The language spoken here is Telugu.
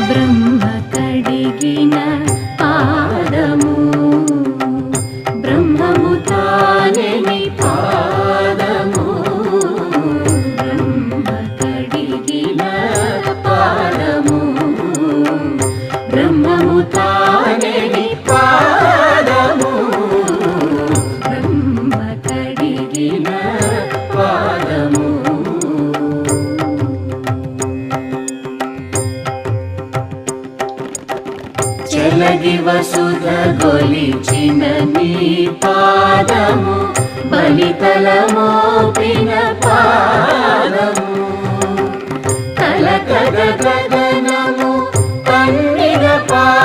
బ్రహ్మ కడిగిన పాదము బ్రహ్మము తానే నీ పాదము బ్రహ్మ కడిగిన పాదము బ్రహ్మము తానే నీ పాదము బ్రహ్మ కడిగిన పాదము చలగి వసుధ గొలిచిన నీ పాదము బలితలమోపిన పాదము తలకద గగనము తన్నిన పాదము